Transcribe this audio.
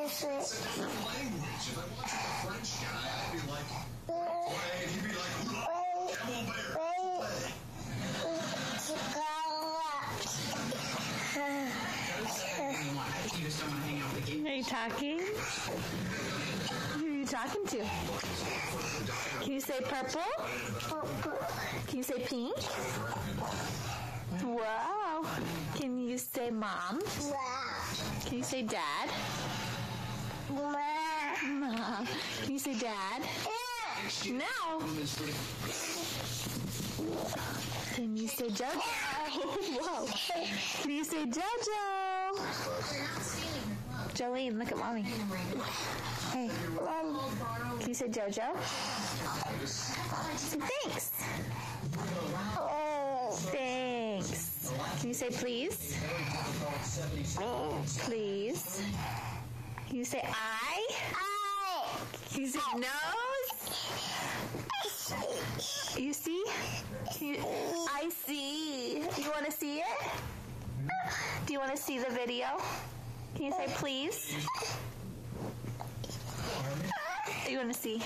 It's a different language. If I watch a French guy, I'd be like, play, and he'd be like, camel bear, play. You just don't want to hang out with the game. Are you talking? Who are you talking to? Can you say purple? Can you say pink? Wow. Can you say mom? Can you say dad? Mom. Can you say dad? No. Can you say Jojo? Whoa. Can you say Jojo? Jolene, look at mommy. Hey. Can you say Jojo? Say thanks. Thanks. Can you say please? Please. Can you say I? Can you say nose? You see? I see. You want to see it? Do you want to see the video? Can you say please? You want to see?